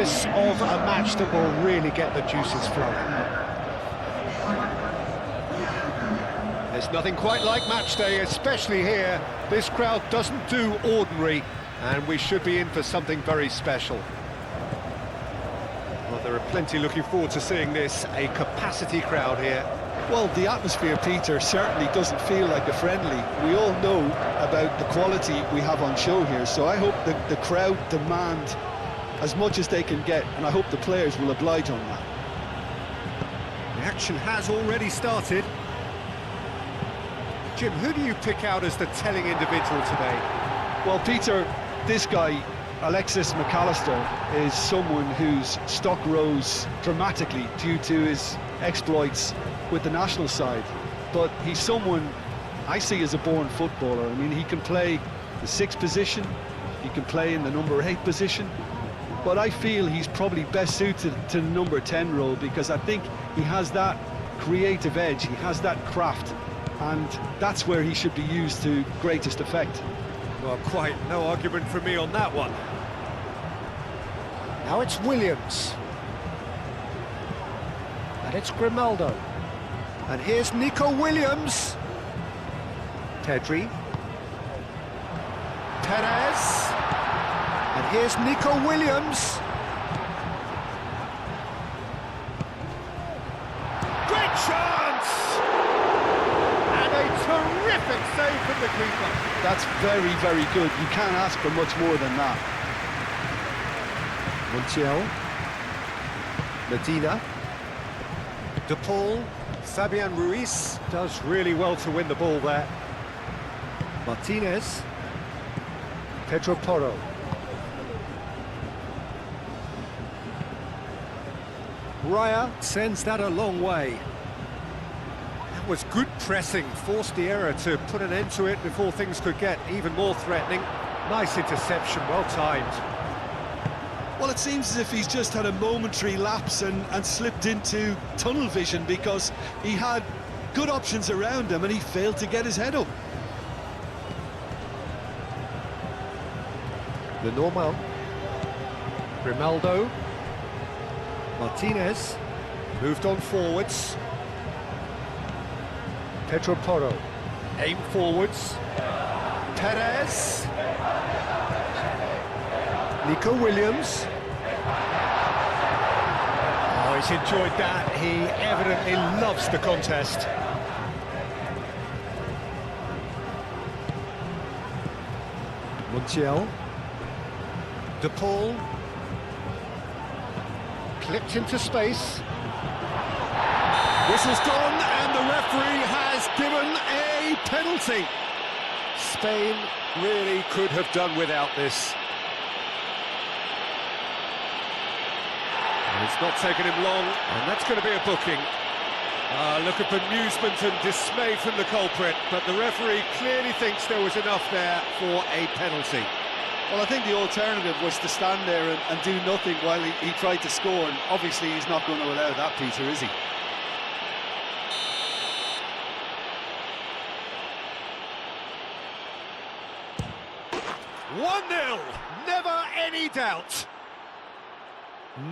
Of a match that will really get the juices flowing. There's nothing quite like match day, especially here. This crowd doesn't do ordinary, and we should be in for something very special. Well, there are plenty looking forward to seeing this, a capacity crowd here. Well, the atmosphere, Peter, certainly doesn't feel like a friendly. We all know about the quality we have on show here, so I hope that the crowd demand as much as they can get, and I hope the players will oblige on that. The action has already started. Jim, who do you pick out as the telling individual today? Well, Peter, this guy, Alexis McAllister, is someone whose stock rose dramatically due to his exploits with the national side. But he's someone I see as a born footballer. I mean, he can play the 6th position, he can play in the number 8 position, but I feel he's probably best suited to the number 10 role because I think he has that creative edge, he has that craft, and that's where he should be used to greatest effect. Well, quite no argument from me on that one. Now it's Williams. And it's Grimaldo. And here's Nico Williams. Pedri. Perez. And here's Nico Williams. Great chance! And a terrific save from the keeper. That's very, very good. You can't ask for much more than that. Montiel. Medina. De Paul. Fabian Ruiz does really well to win the ball there. Martinez. Pedro Porro. Raya sends that a long way. That was good pressing, forced the error to put an end to it before things could get even more threatening. Nice interception, well timed. Well, it seems as if he's just had a momentary lapse and slipped into tunnel vision because he had good options around him and he failed to get his head up. The normal. Grimaldo. Martinez. Moved on forwards. Pedro Porro. Aim forwards. Perez. Nico Williams. Oh, he's enjoyed that. He evidently loves the contest. Montiel. De Paul. Clipped into space. Whistle's gone, and the referee has given a penalty. Spain really could have done without this. And it's not taken him long, and that's going to be a booking. Look at bemusement and dismay from the culprit, but the referee clearly thinks there was enough there for a penalty. Well, I think the alternative was to stand there and do nothing while he tried to score, and obviously he's not going to allow that, Peter, is he? "1-0, never any doubt.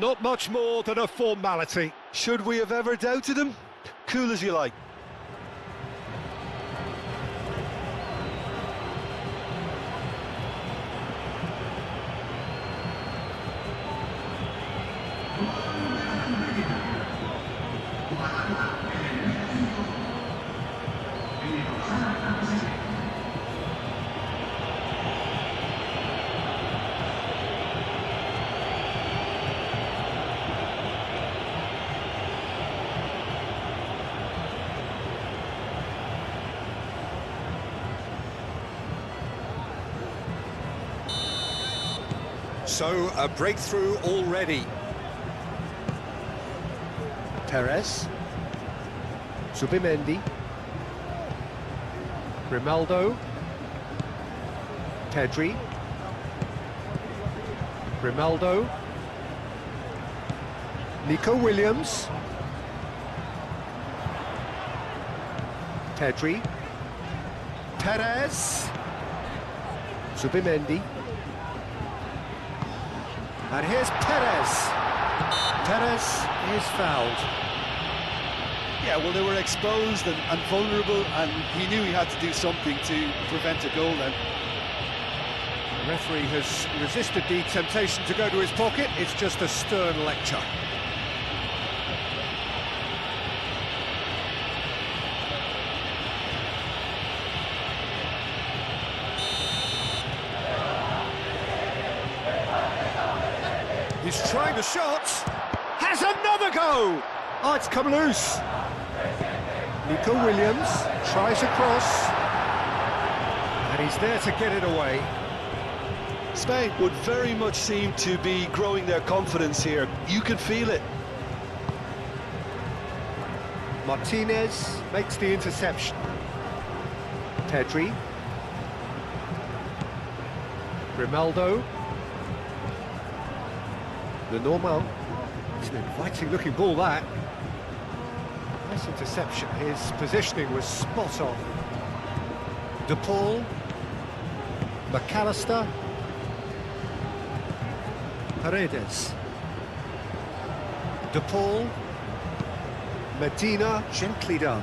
Not much more than a formality. Should we have ever doubted him? Cool as you like. So, a breakthrough already. Perez. Zubimendi. Grimaldo. Pedri. Grimaldo. Nico Williams. Pedri. Perez. Zubimendi. And here's Perez. Perez is fouled. Yeah, well, they were exposed and vulnerable, and he knew he had to do something to prevent a goal then. The referee has resisted the temptation to go to his pocket. It's just a stern lecture. He's trying the shot. Has another go! Oh, it's come loose. Nico Williams tries a cross. And he's there to get it away. Spain would very much seem to be growing their confidence here. You could feel it. Martinez makes the interception. Pedri. Grimaldo. The normal. It's an inviting looking ball, that. Nice interception. His positioning was spot on. De Paul. McAllister. Paredes. De Paul. Medina, gently done.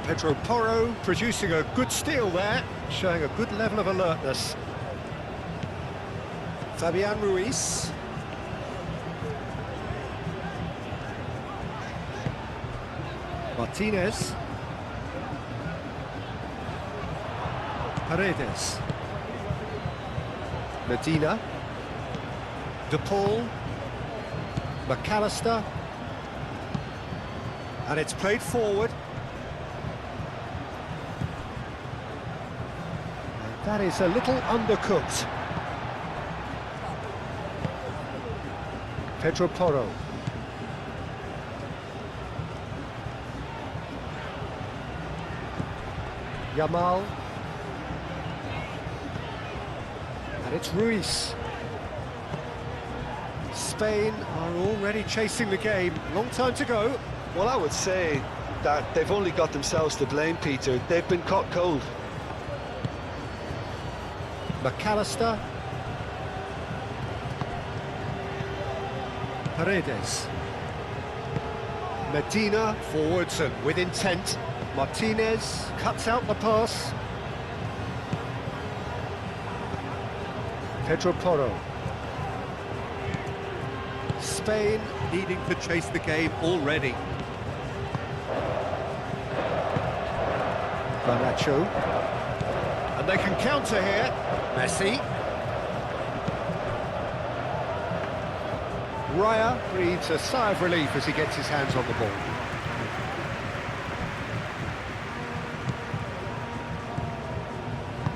Pedro Porro producing a good steal there, showing a good level of alertness. Fabian Ruiz. Martinez. Paredes. Medina. De Paul. McAllister. And it's played forward. And that is a little undercooked. Pedro Porro. Yamal. And it's Ruiz. Spain are already chasing the game. Long time to go. Well, I would say that they've only got themselves to blame, Peter. They've been caught cold. McAllister. Paredes. Medina forwards and with intent. Martinez cuts out the pass. Pedro Porro. Spain needing to chase the game already. Garnacho. And they can counter here. Messi. Raya breathes a sigh of relief as he gets his hands on the ball.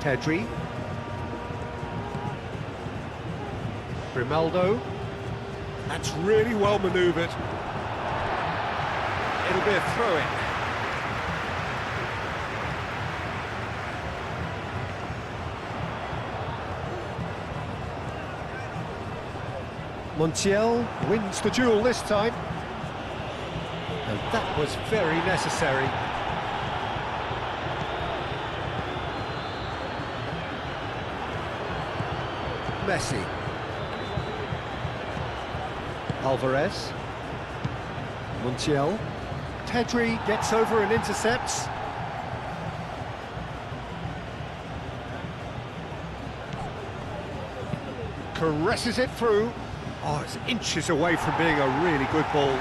Pedri. Grimaldo. That's really well manoeuvred. It'll be a throw-in. Montiel wins the duel this time. And that was very necessary. Messi. Alvarez. Montiel. Pedri gets over and intercepts. Caresses it through. Oh, it's inches away from being a really good ball.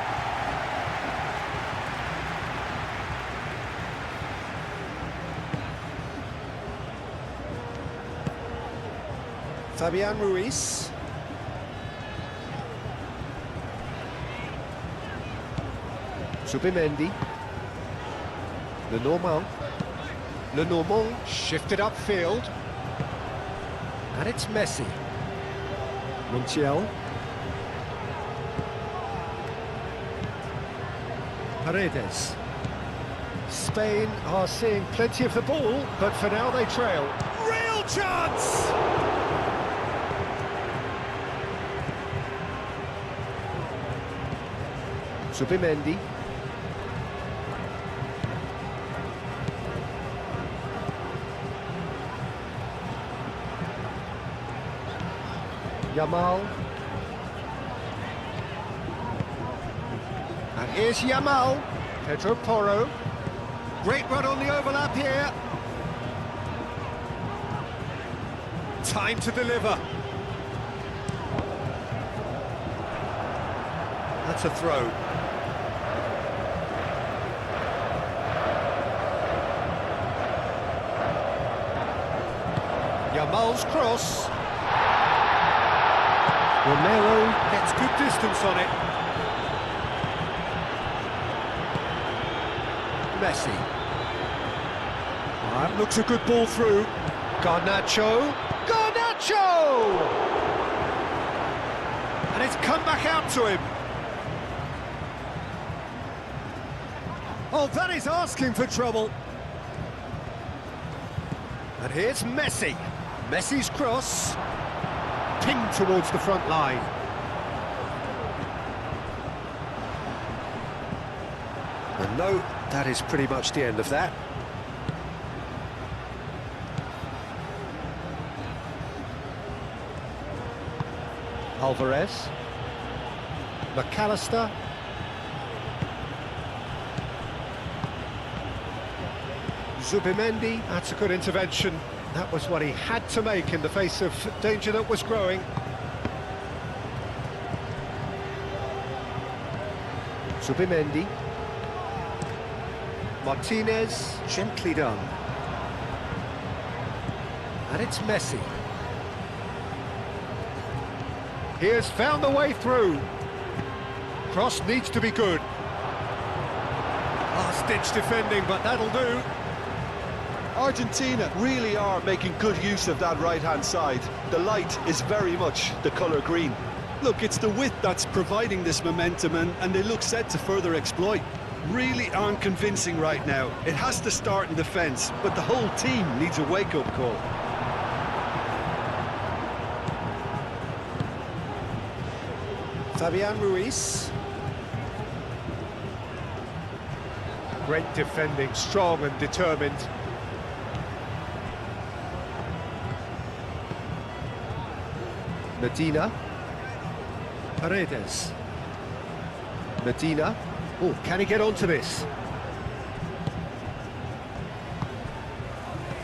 Fabian Ruiz. Zubimendi. Lenormand shifted upfield. And it's Messi. Montiel. Paredes. Spain are seeing plenty of the ball, but for now they trail. Real chance! Zubimendi. Yamal. And here's Yamal, Pedro Porro. Great run on the overlap here. Time to deliver. That's a throw. Yamal's cross. Romero gets good distance on it. Messi. That looks a good ball through. Garnacho. Garnacho! And it's come back out to him. Oh, that is asking for trouble. And here's Messi. Messi's cross. Pinged towards the front line. And no, that is pretty much the end of that. Alvarez. McAllister. Zubimendi, that's a good intervention. That was what he had to make in the face of danger that was growing. Zubimendi. Martinez, gently done. And it's Messi. He has found the way through. Cross needs to be good. Last-ditch defending, but that'll do. Argentina really are making good use of that right-hand side. The light is very much the colour green. Look, it's the width that's providing this momentum, and they look set to further exploit. Really aren't convincing right now. It has to start in defence, but the whole team needs a wake-up call. Fabian Ruiz. Great defending, strong and determined. Medina. Paredes. Medina. Oh, can he get onto this?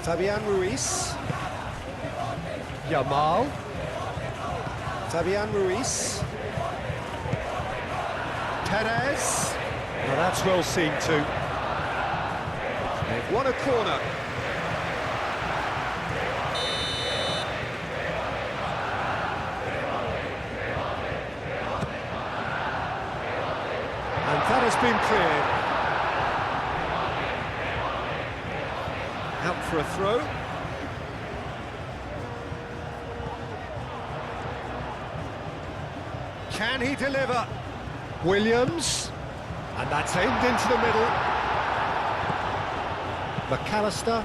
Fabian Ruiz. Yamal. Fabian Ruiz. Perez. Now that's well seen too. They've won a corner. And that has been cleared. Out for a throw. Can he deliver? Williams. And that's aimed into the middle. McAllister.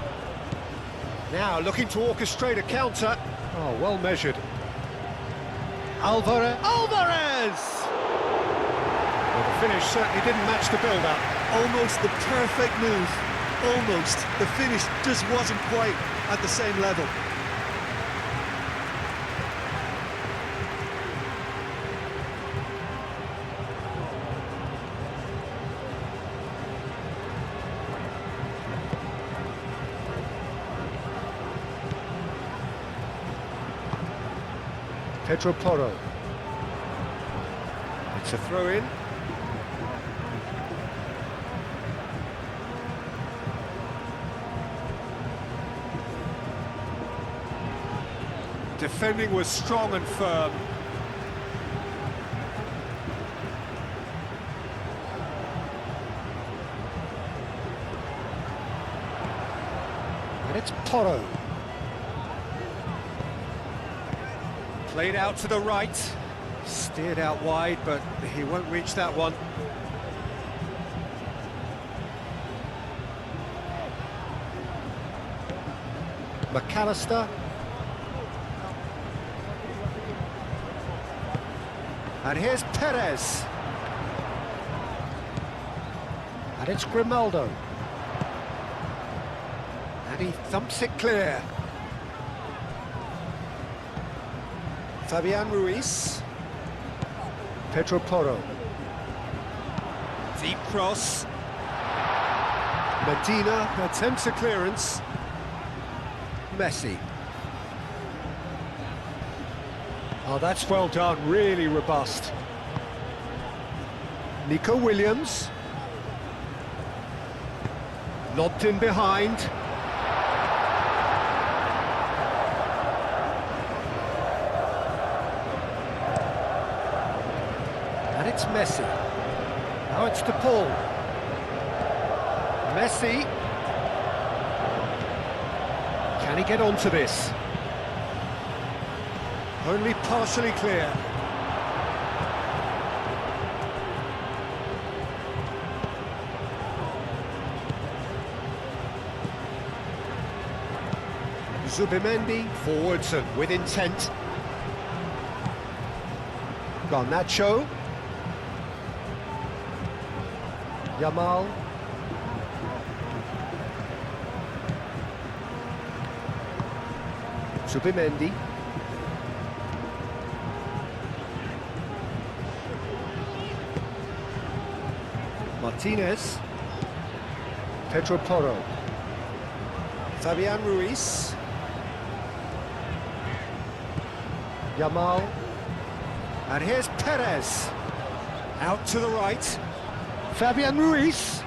Now looking to orchestrate a counter. Oh, well measured. Alvarez. Well, the finish certainly didn't match the build-up. Almost the perfect move. Almost. The finish just wasn't quite at the same level. Pedro Porro. It's a throw-in. Defending was strong and firm. And it's Porro. Played out to the right. Steered out wide, but he won't reach that one. McAllister. And here's Perez. And it's Grimaldo. And he thumps it clear. Fabian Ruiz. Pedro Porro. Deep cross. Medina attempts a clearance. Messi. Oh, that's well done, really robust. Nico Williams. Lobbed in behind. And it's Messi. Now it's to Paul. Messi. Can he get onto this? Only partially clear. Zubimendi forwards and with intent. Garnacho. Yamal. Zubimendi. Martinez. Pedro Porro. Fabian Ruiz. Yamal. And here's Perez. Out to the right. Fabian Ruiz.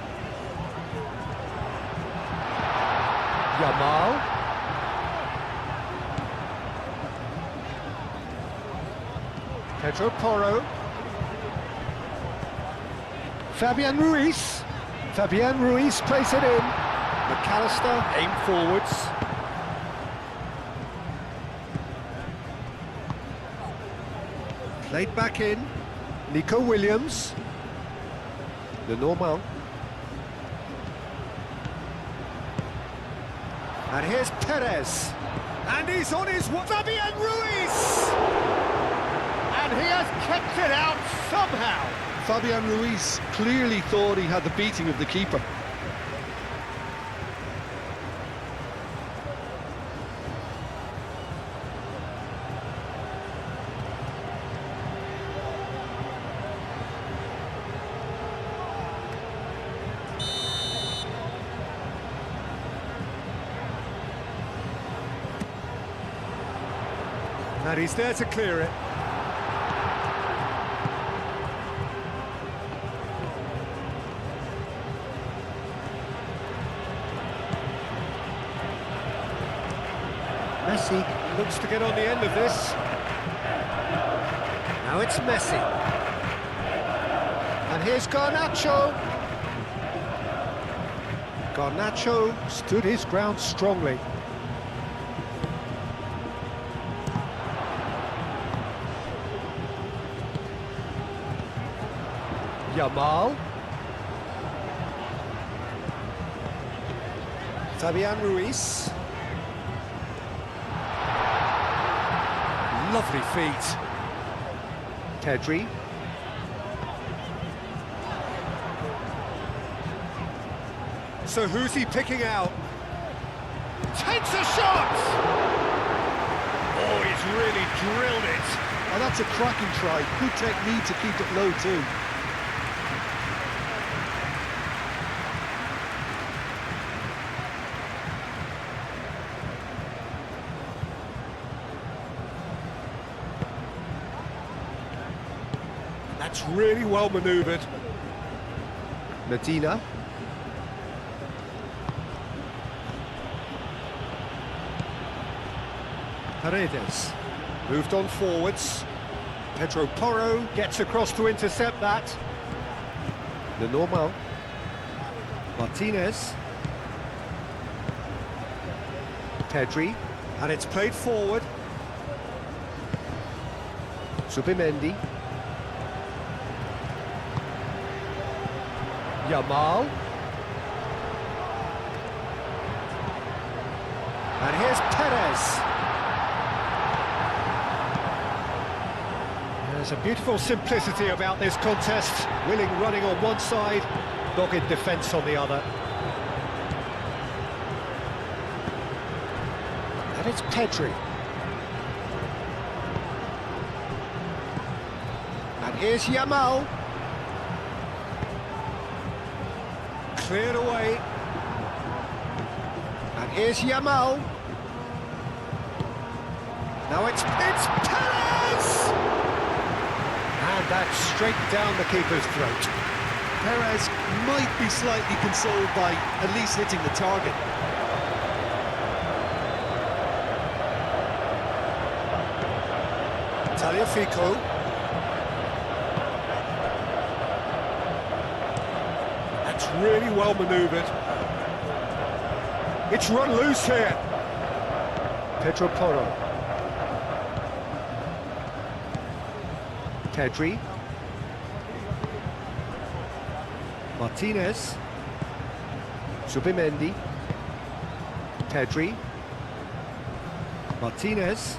Yamal. Pedro Porro. Fabian Ruiz. Fabian Ruiz plays it in. McAllister aim forwards. Played back in. Nico Williams. The normal. And here's Perez. And he's on his way. Fabian Ruiz! And he has kept it out somehow. Fabian Ruiz clearly thought he had the beating of the keeper. And he's there to clear it. Messi looks to get on the end of this. Now it's Messi. And here's Garnacho. Garnacho stood his ground strongly. Yamal. Fabian Ruiz. Lovely feet. Pedri. So who's he picking out? Takes a shot! Oh, he's really drilled it. Oh, that's a cracking try. Good technique to keep it low too. That's really well manoeuvred. Medina. Paredes. Moved on forwards. Pedro Porro gets across to intercept that. The normal. Martinez. Pedri. And it's played forward. Zubimendi. Yamal. And here's Perez. There's a beautiful simplicity about this contest. Willing running on one side, dogged defence on the other. And it's Pedri. And here's Yamal. Cleared away. And here's Yamal. Now it's Perez! And that's straight down the keeper's throat. Perez might be slightly consoled by at least hitting the target. Tagliafico. That's really well manoeuvred. It's run loose here. Pedro Porro. Pedri. Martinez. Zubimendi. Pedri. Martinez.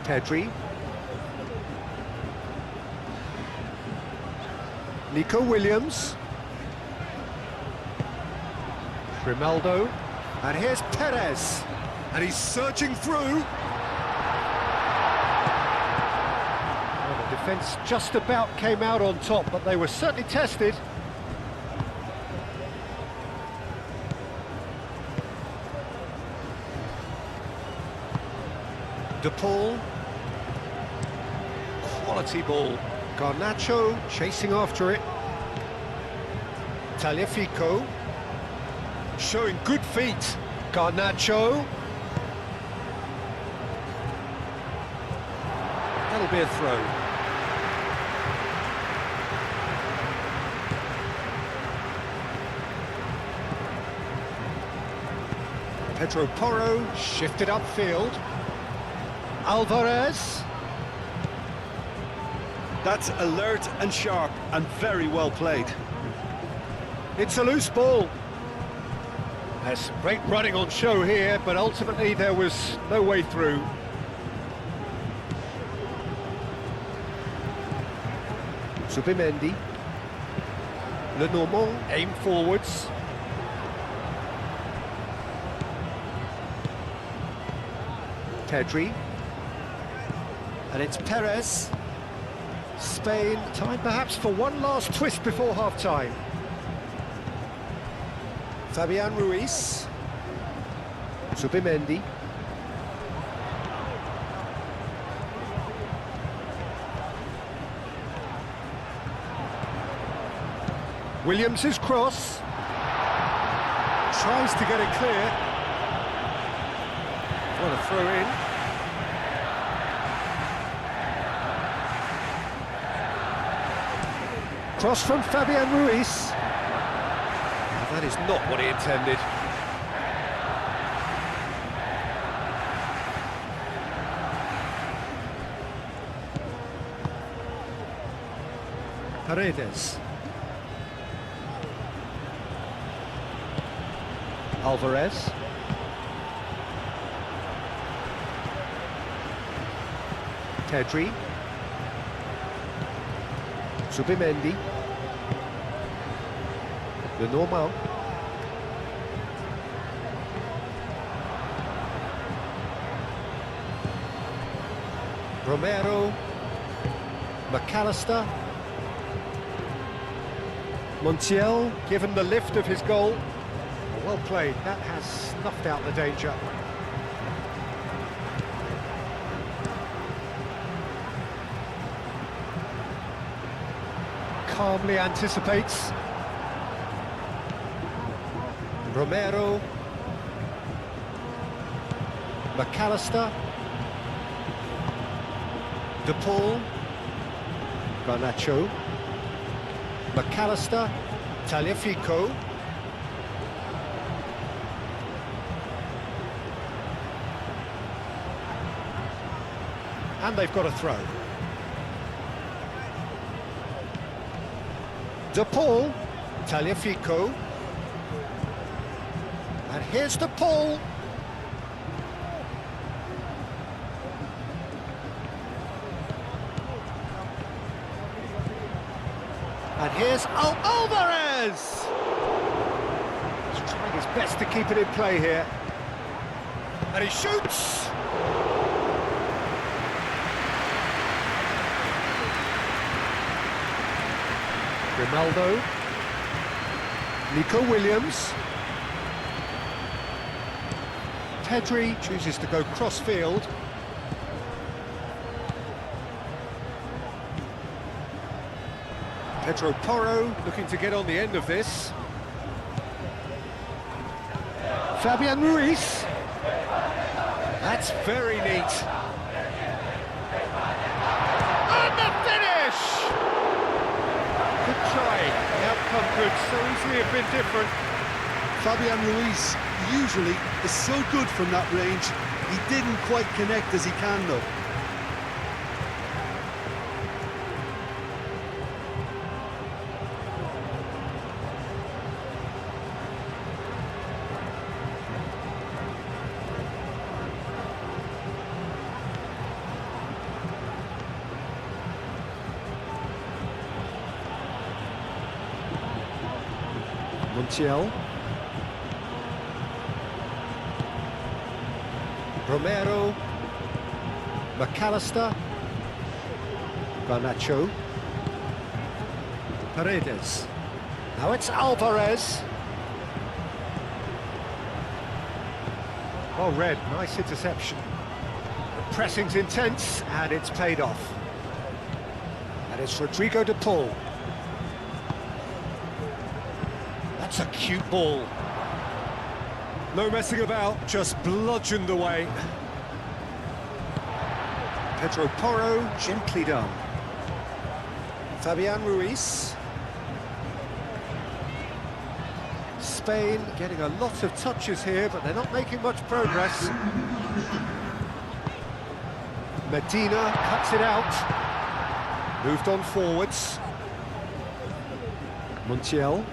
Pedri. Nico Williams. Grimaldo. And here's Perez. And he's surging through. Well, the defence just about came out on top, but they were certainly tested. De Paul. Quality ball. Garnacho chasing after it. Tagliafico. Showing good feet. Garnacho. That'll be a throw. Pedro Porro shifted upfield. Alvarez. That's alert and sharp and very well played. It's a loose ball. There's some great running on show here, but ultimately there was no way through. Zubimendi. Lenormand aim forwards. Pedri. And it's Perez. Spain, time perhaps for one last twist before half-time. Fabian Ruiz. Zubimendi. Williams' cross. Tries to get it clear. What a throw in. Cross from Fabian Ruiz. That is not what he intended. Paredes. Alvarez. Pedri. Zubimendi. Lenormand. Romero. McAllister. Montiel, given the lift of his goal. Well played, that has snuffed out the danger. Calmly anticipates. Romero. McAllister. De Paul. Garnacho. McAllister. Tagliafico. And they've got a throw. De Paul. Tagliafico. And here's De Paul. And here's Alvarez! He's trying his best to keep it in play here. And he shoots! Grimaldo. Nico Williams. Pedri chooses to go cross-field. Pedro Porro looking to get on the end of this. Fabian Ruiz. That's very neat. And the finish! Good try. The outcome could so easily have been different. Fabian Ruiz usually is so good from that range. He didn't quite connect as he can though. Montiel. Romero. McAllister. Garnacho. Paredes. Now it's Alvarez. Oh, Red, nice interception. The pressing's intense, and it's paid off. And it's Rodrigo de Paul. That's a cute ball. No messing about, just bludgeoned away. Pedro Porro, gently done. Fabian Ruiz. Spain getting a lot of touches here, but they're not making much progress. Medina cuts it out. Moved on forwards. Montiel.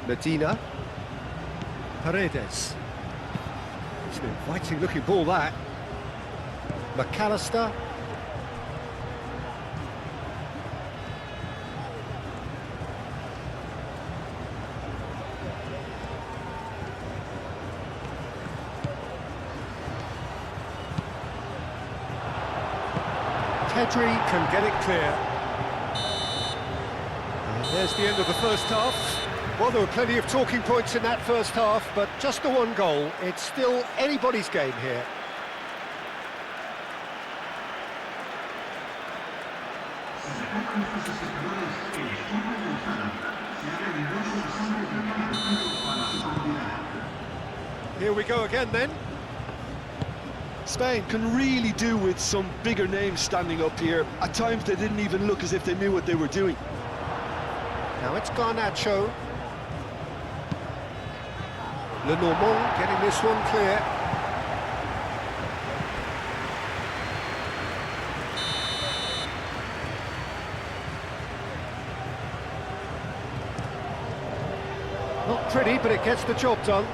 Medina. Paredes. It's an inviting looking ball, that. McAllister. Pedri can get it clear. And there's the end of the first half. Well, there were plenty of talking points in that first half, but just the one goal. It's still anybody's game here. Here we go again then. Spain can really do with some bigger names standing up here. At times they didn't even look as if they knew what they were doing. Now it's Garnacho. Lenormand getting this one clear. Not pretty, but it gets the job done.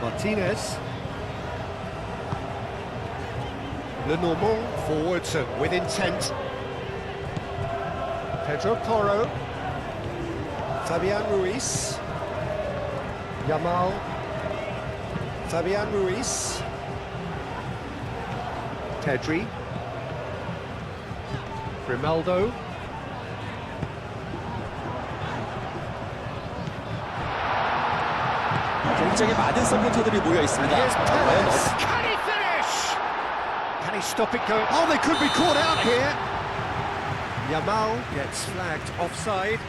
Martinez. Lenormand forwards and with intent. Pedro Porro. Fabian Ruiz. Yamal. Fabian Ruiz. Pedri. Grimaldo. 굉장히 많은 서포터들이 모여 있습니다. Here's 과연 Perez. Can he finish? Can he stop it going? Oh, they could be caught out here. Yamal gets flagged offside.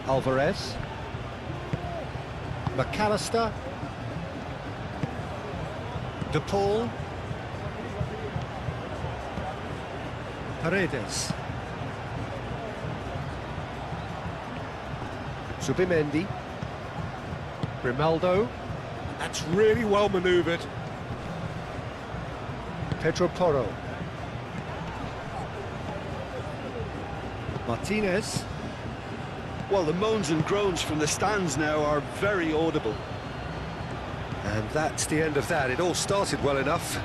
Alvarez. McAllister. De Paul. Paredes. Zubimendi. Grimaldo. That's really well manoeuvred. Pedro Porro. Martinez. Well, the moans and groans from the stands now are very audible. And that's the end of that. It all started well enough.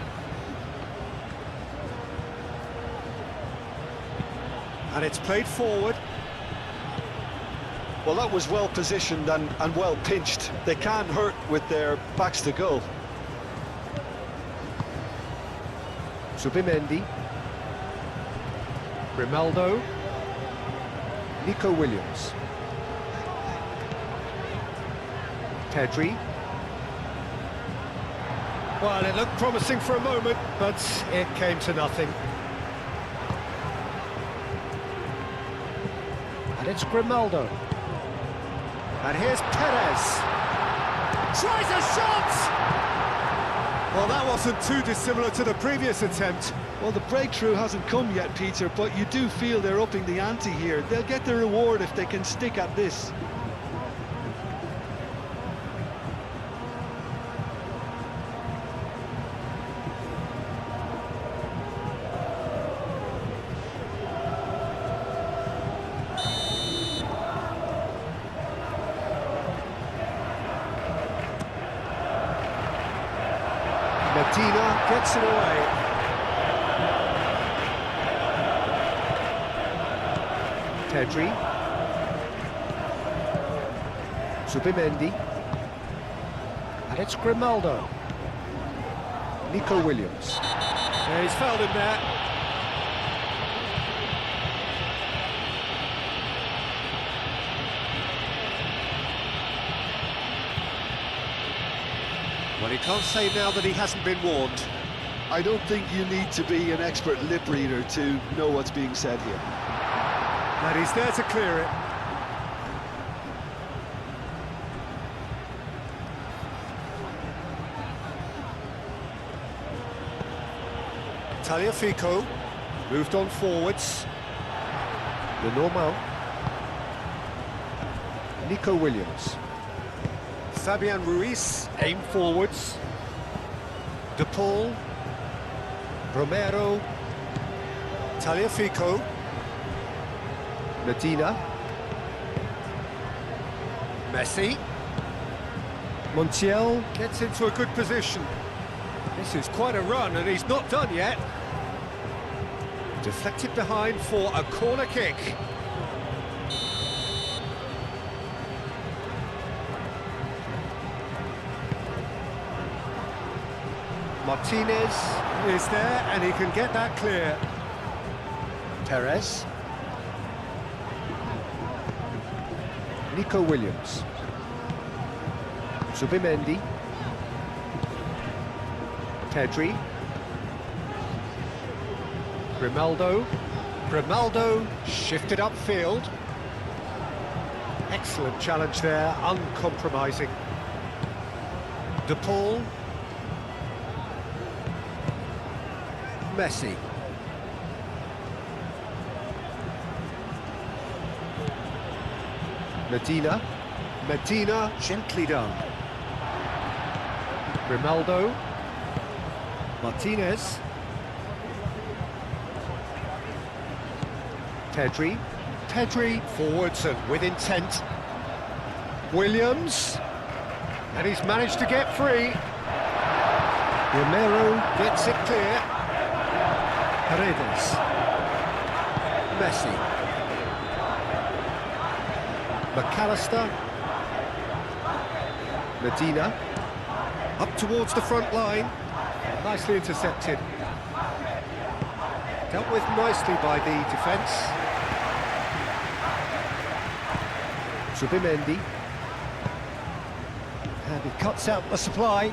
And it's played forward. Well, that was well positioned and well pinched. They can't hurt with their backs to goal. Zubimendi. Grimaldo. Nico Williams. Pedri. Well, it looked promising for a moment, but it came to nothing. And it's Grimaldo. And here's Perez. Tries a shot! Well, that wasn't too dissimilar to the previous attempt. Well, the breakthrough hasn't come yet, Peter, but you do feel they're upping the ante here. They'll get the reward if they can stick at this. Medina gets it away. Pedri. Zubimendi. And it's Grimaldo. Nico Williams. Yeah, he's fouled him there. Well, he can't say now that he hasn't been warned. I don't think you need to be an expert lip reader to know what's being said here. And he's there to clear it. Tagliafico moved on forwards. Lenormand. Nico Williams. Fabian Ruiz aimed forwards. De Paul. Romero. Tagliafico. Medina. Messi. Montiel gets into a good position. This is quite a run, and he's not done yet. Deflected behind for a corner kick. Martinez is there, and he can get that clear. Perez. Nico Williams. Zubimendi. Pedri. Grimaldo. Grimaldo shifted upfield. Excellent challenge there, uncompromising. De Paul. Messi. Medina. Medina, gently done. Grimaldo. Martinez. Pedri. Pedri forwards and with intent. Williams. And he's managed to get free. Romero gets it clear. Paredes. Messi. McAllister. Medina. Up towards the front line. Nicely intercepted. Dealt with nicely by the defence. Zubimendi. And he cuts out the supply.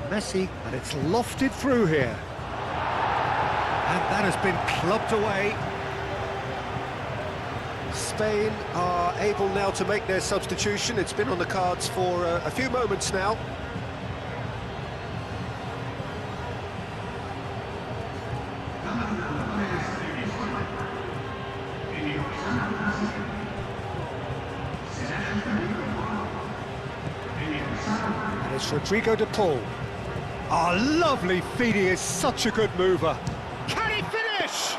Messi, and it's lofted through here. And that has been clubbed away. Spain are able now to make their substitution. It's been on the cards for a few moments now. And it's Rodrigo de Paul. Oh, lovely feed, he is such a good mover. Can he finish?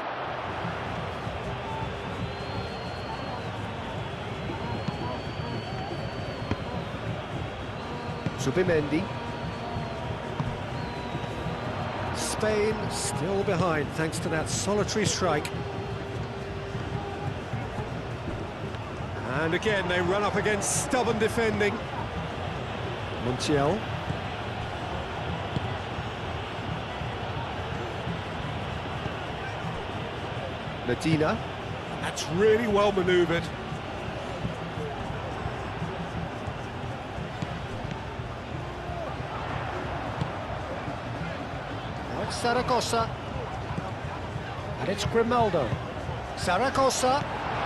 Zubimendi. Spain still behind thanks to that solitary strike. And again they run up against stubborn defending. Montiel. Medina. That's really well manoeuvred. Now it's Zaragoza. And it's Grimaldo. Zaragoza.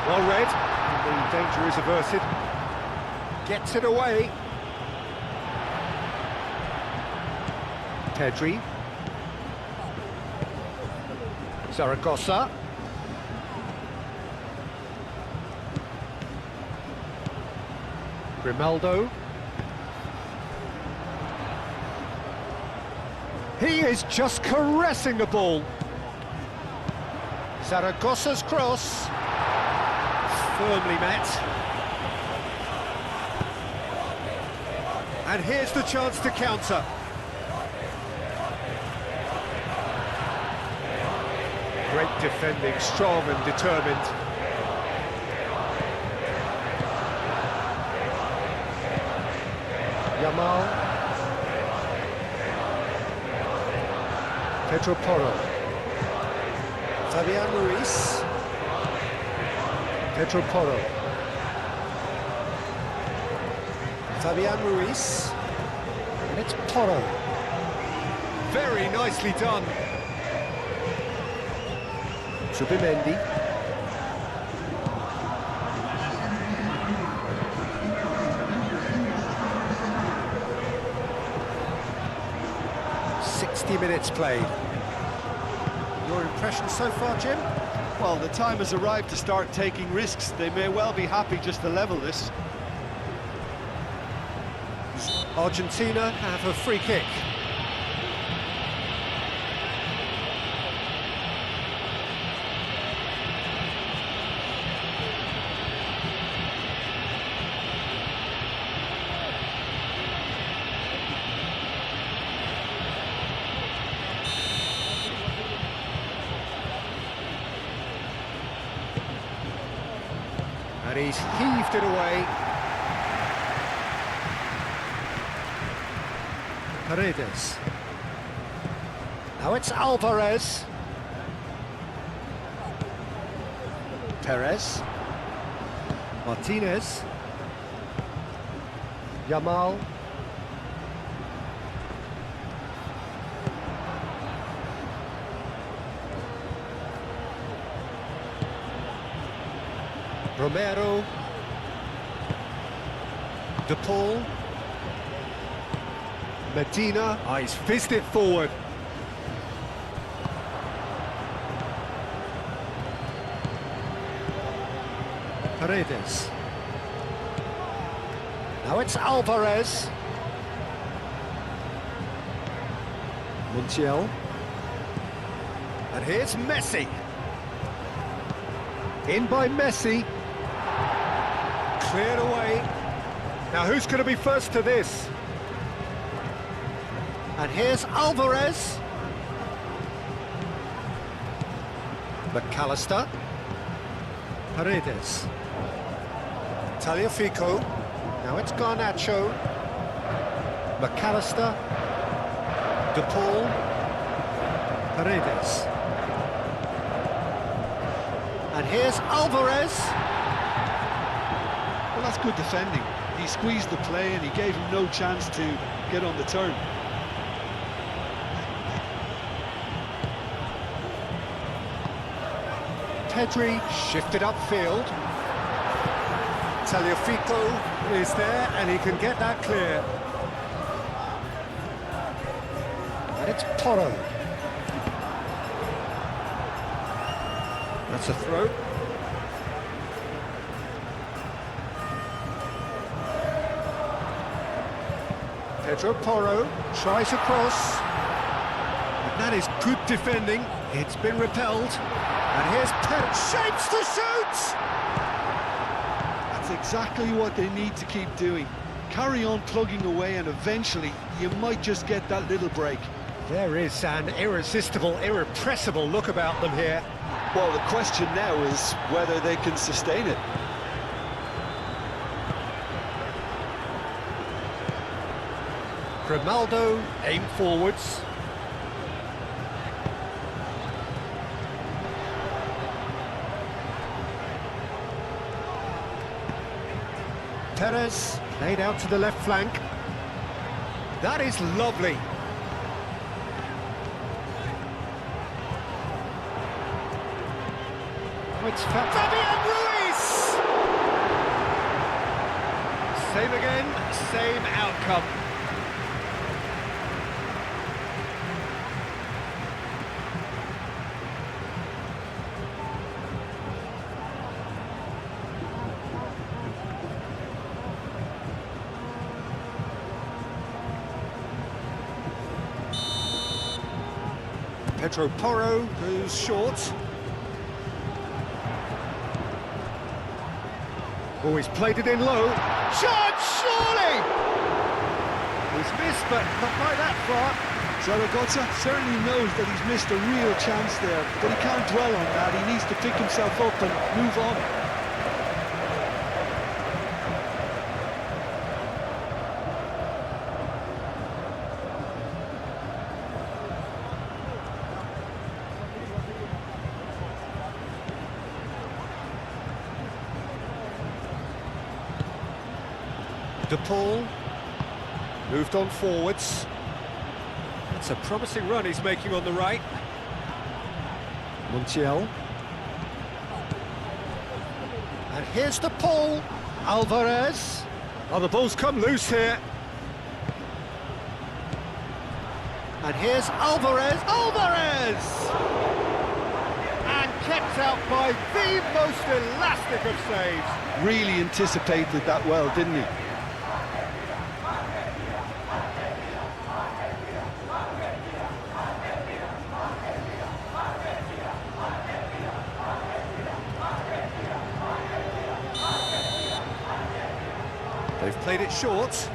Well read. The danger is averted. Gets it away. Pedri. Zaragoza. Grimaldo. He is just caressing the ball. Zaragoza's cross. Firmly met. And here's the chance to counter. Great defending, strong and determined. Yamal. Pedro Porro. Fabian Ruiz. Pedro Porro. Fabian Ruiz. And it's Porro. Very nicely done. Zubimendi. Minutes played. Your impression so far, Jim? Well, the time has arrived to start taking risks. They may well be happy just to level this. Argentina have a free kick. And he's heaved it away. Paredes. Now it's Alvarez. Perez. Martinez. Yamal. Romero. De Paul. Medina. Oh, he's fizzed it forward. Paredes. Now it's Alvarez. Montiel. And here's Messi. In by Messi. Cleared away. Now who's going to be first to this? And here's Alvarez. McAllister. Paredes. Tagliafico. Now it's Garnacho. McAllister. De Paul. Paredes. And here's Alvarez. Well, that's good defending. He squeezed the play and he gave him no chance to get on the turn. Pedri shifted upfield. Tagliafico is there and he can get that clear. And it's Porro. That's a throw. Pedro Porro tries a cross. And that is good defending. It's been repelled. And here's shapes to shoot! That's exactly what they need to keep doing. Carry on plugging away and eventually you might just get that little break. There is an irresistible, irrepressible look about them here. Well, the question now is whether they can sustain it. Grimaldo aimed forwards. Perez played out to the left flank. That is lovely. Oh, it's Fabian Ruiz! Same again, same outcome. Pedro Porro goes short. Oh, he's played it in low. Shot, surely! He's missed, but not by that far. Zaragoza certainly knows that he's missed a real chance there, but he can't dwell on that. He needs to pick himself up and move on. De Paul moved on forwards. It's a promising run he's making on the right. Montiel. And here's De Paul. Alvarez. Oh, the ball's come loose here. And here's Alvarez. Alvarez! And kept out by the most elastic of saves. Really anticipated that well, didn't he? They've played it short.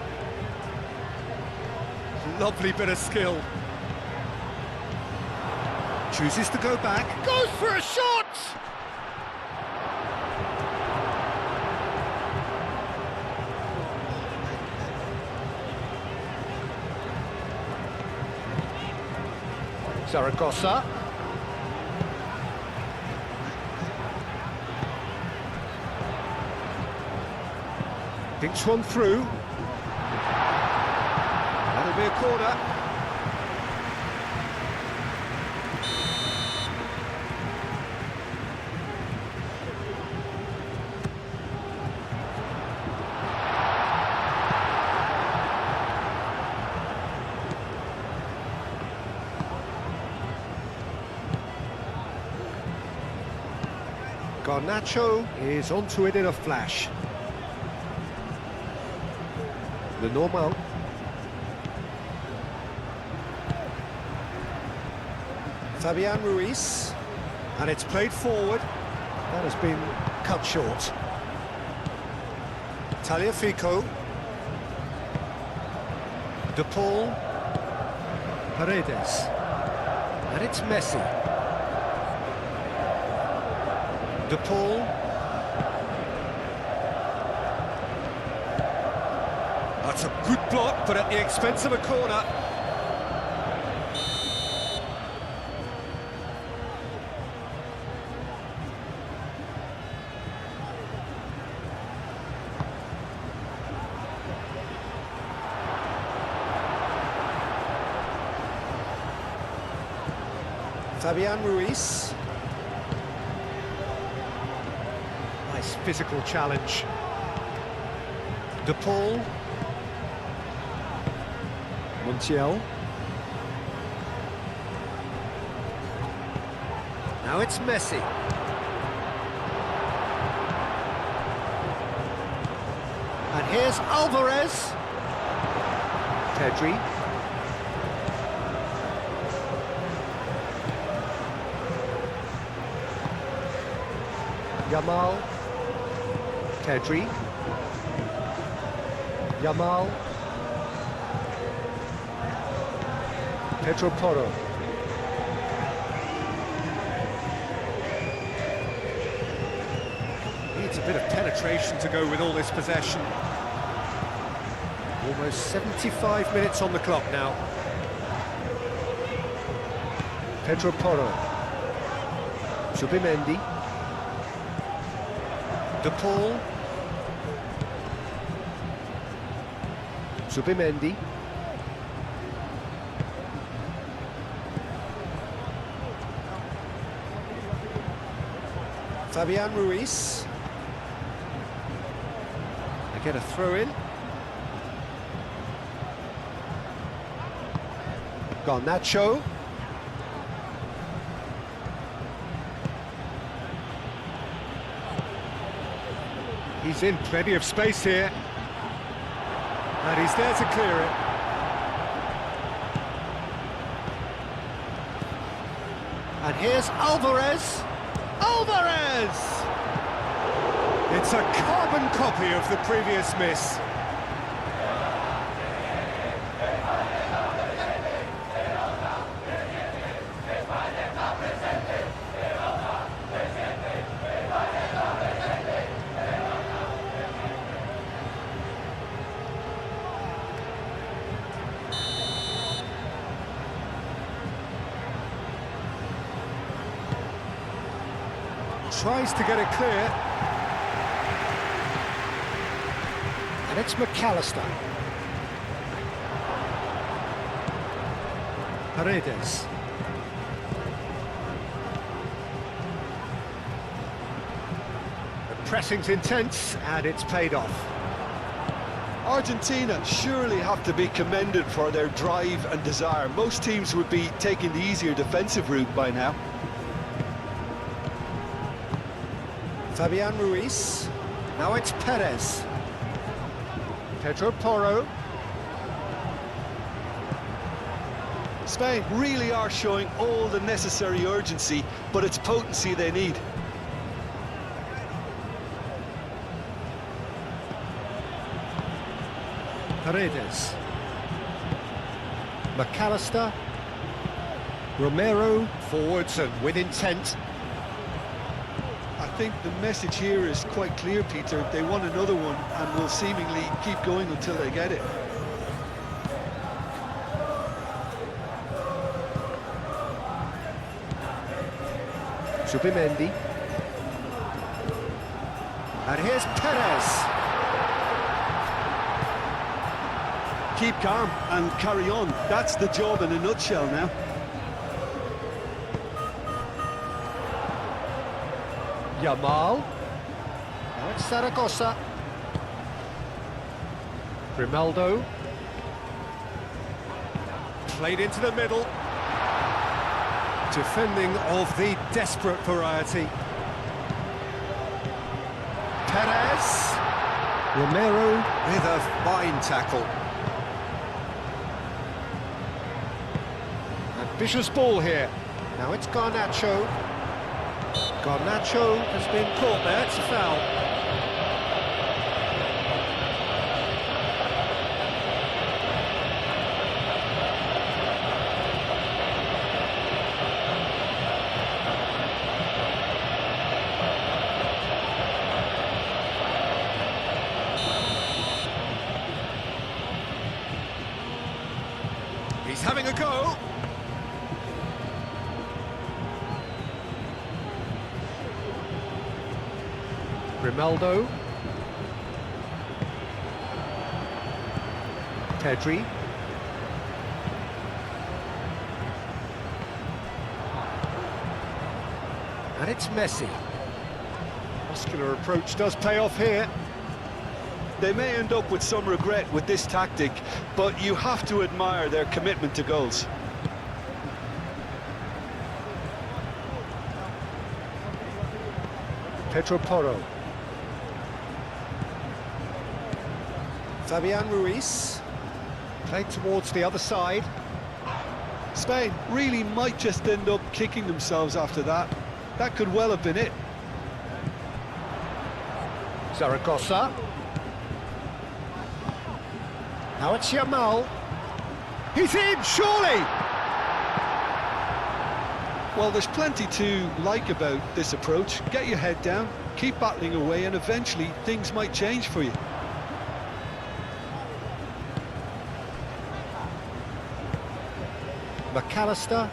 Lovely bit of skill. Chooses to go back. Goes for a shot! Zaragoza. Thinks one through. That'll be a corner. Garnacho is onto it in a flash. The normal. Fabian Ruiz, and it's played forward. That has been cut short. Tagliafico. De Paul. Paredes. And it's Messi. De Paul. That's a good block, but at the expense of a corner. Fabian Ruiz. Nice physical challenge. De Paul. Montiel. Now it's Messi. And here's Alvarez. Pedri. Yamal. Pedri. Yamal. Pedro Porro. Needs a bit of penetration to go with all this possession. Almost 75 minutes on the clock now. Pedro Porro. Subimendi. De Paul. Subimendi. Fabian Ruiz. They get a throw in. Garnacho. He's in plenty of space here. And he's there to clear it. And here's Alvarez. Alvarez! It's a carbon copy of the previous miss. Tries to get it clear. And it's McAllister. Paredes. The pressing's intense and it's paid off. Argentina surely have to be commended for their drive and desire. Most teams would be taking the easier defensive route by now. Fabian Ruiz. Now it's Perez. Pedro Porro. Spain really are showing all the necessary urgency, but it's potency they need. Paredes. McAllister. Romero. Forwards and with intent. I think the message here is quite clear, Peter. They want another one and will seemingly keep going until they get it. Subimendi. And here's Perez. Keep calm and carry on. That's the job in a nutshell now. Yamal. Now it's Zaragoza. Grimaldo. Played into the middle. Defending of the desperate variety. Perez. Romero with a fine tackle. Ambitious ball here. Now it's Garnacho. Garnacho has been caught there, it's a foul. He's having a go. Grimaldo. Pedri. And it's Messi. Muscular approach does pay off here. They may end up with some regret with this tactic, but you have to admire their commitment to goals. Pedro Porro. Fabian Ruiz. Played towards the other side. Spain really might just end up kicking themselves after that. That could well have been it. Zaragoza. Now it's Yamal. He's in, surely! Well, there's plenty to like about this approach. Get your head down, keep battling away, and eventually things might change for you. McAllister.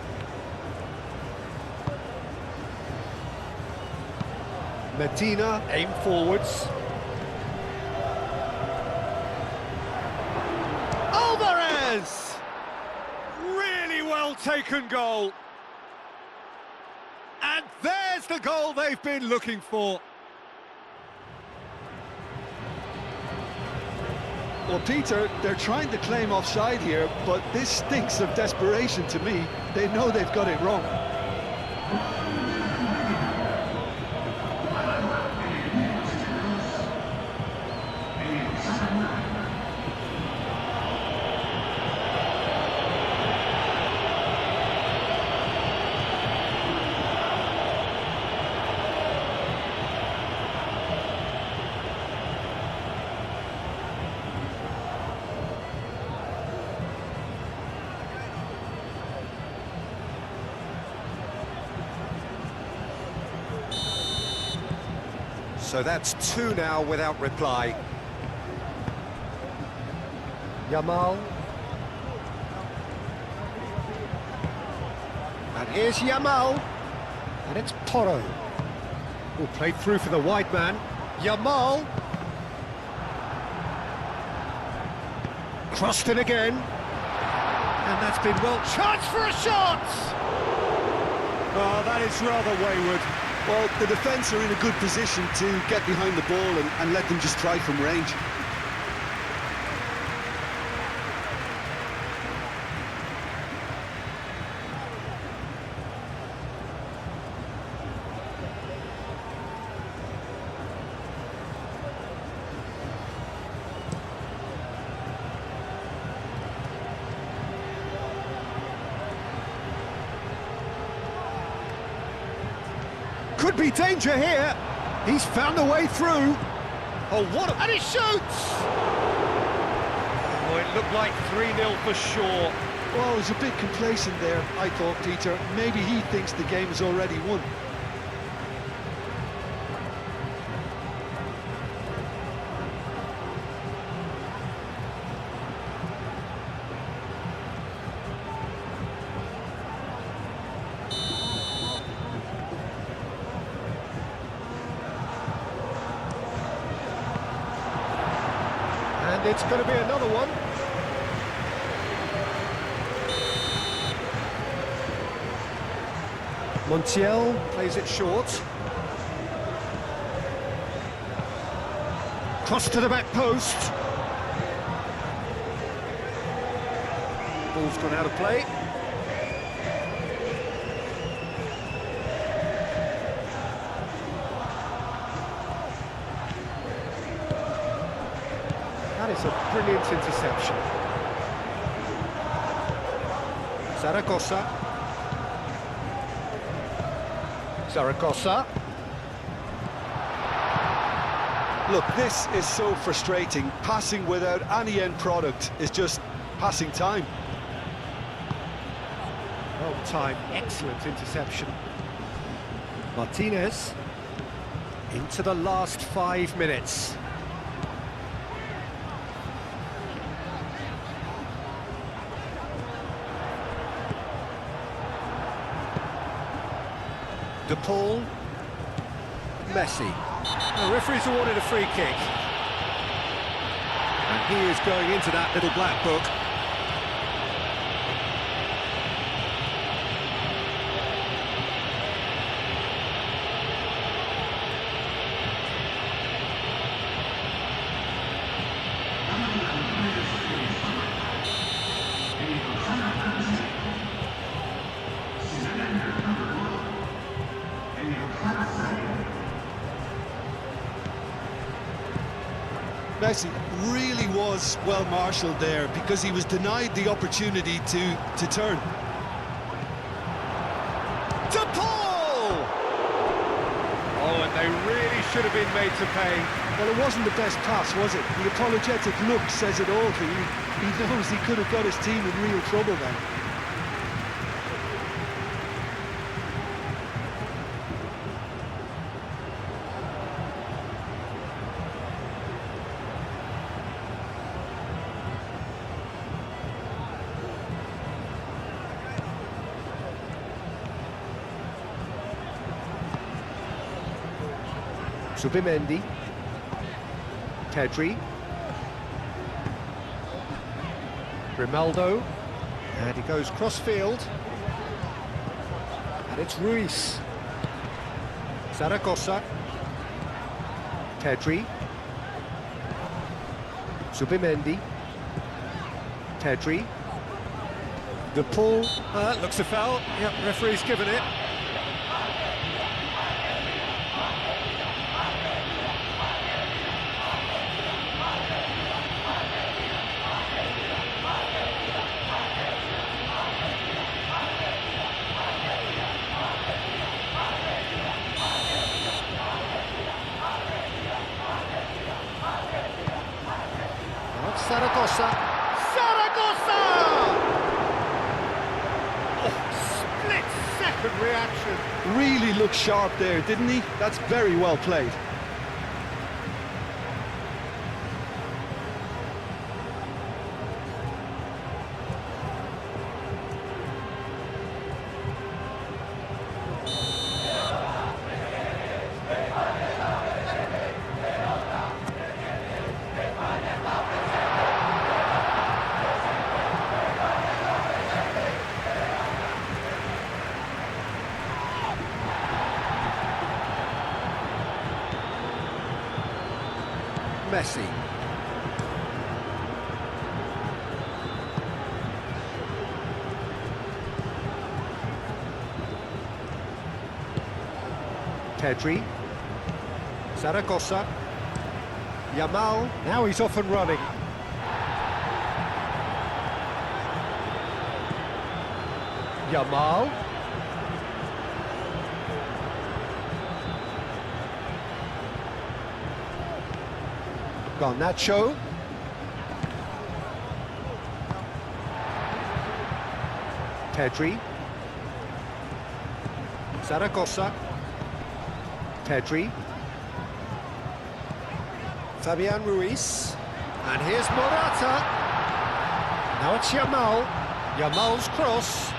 Medina, aim forwards. Alvarez! Really well taken goal. And there's the goal they've been looking for. Well, Peter, they're trying to claim offside here, but this stinks of desperation to me. They know they've got it wrong. So that's two now without reply. Yamal. And here's Yamal. And it's Porro. Who played through for the wide man. Yamal. Crossed in again. And that's been well... Chance for a shot! Oh, that is rather wayward. Well, the defence are in a good position to get behind the ball and let them just try from range. Could be danger here. He's found a way through. Oh, what a... And he shoots! Oh, it looked like 3-0 for sure. Well, I was a bit complacent there, I thought, Peter. Maybe he thinks the game is already won. And it's going to be another one. Montiel plays it short. Cross to the back post. Ball's gone out of play. That is a brilliant interception. Zaragoza. Look, this is so frustrating. Passing without any end product is just passing time. Well timed, excellent interception. Martinez into the last 5 minutes. De Paul, Messi. The referee's awarded a free kick. And he is going into that little black book. Messi really was well marshalled there because he was denied the opportunity to turn. De Paul! Oh, and they really should have been made to pay. Well, it wasn't the best pass, was it? The apologetic look says it all, really. He knows he could have got his team in real trouble then. Zubimendi, Pedri, Grimaldo, and he goes cross-field, and it's Ruiz, Zaragoza, Pedri, Zubimendi, Pedri, the pull, looks a foul, yep, referee's given it. Zaragoza! Zaragoza! Oh, split-second reaction. Really looked sharp there, didn't he? That's very well played. Messi. Pedri. Zaragoza. Yamal. Now he's off and running. Yamal. Garnacho. Pedri. Zaragoza. Pedri. Fabian Ruiz. And here's Morata. Now it's Yamal. Yamal's cross.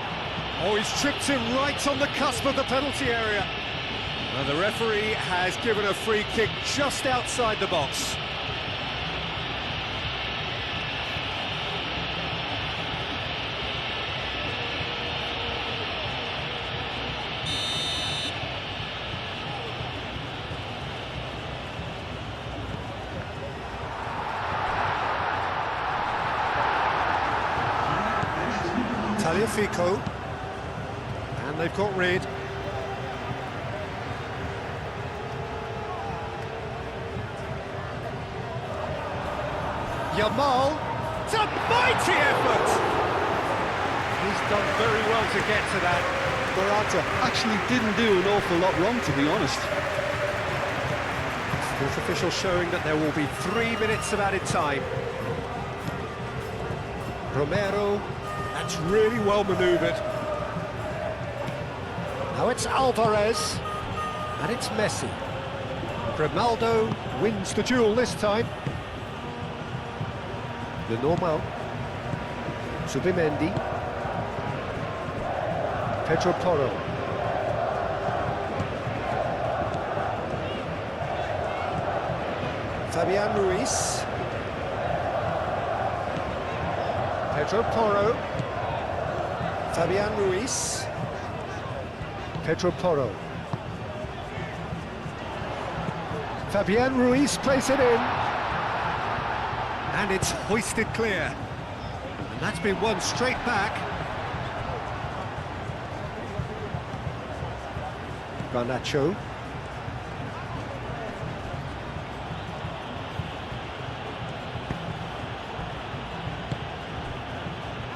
Oh, he's tripped him right on the cusp of the penalty area. And the referee has given a free kick just outside the box. Fico, and they've got rid. Yamal, it's a mighty effort! He's done very well to get to that. Morata actually didn't do an awful lot wrong, to be honest. Fourth official showing that there will be 3 minutes of added time. Romero. That's really well manoeuvred. Now it's Alvarez, and it's Messi. Grimaldo wins the duel this time. The normal. Zubimendi. Pedro Porro. Fabian Ruiz. Pedro Porro. Fabian Ruiz. Pedro Porro. Fabian Ruiz plays it in. And it's hoisted clear. And that's been won straight back. Garnacho.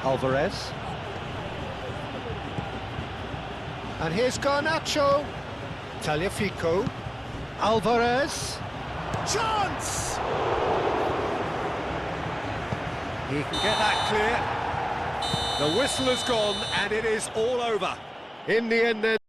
Alvarez. And here's Garnacho. Tagliafico. Alvarez. Chance! He can get that clear. The whistle has gone, and it is all over. In the end, then.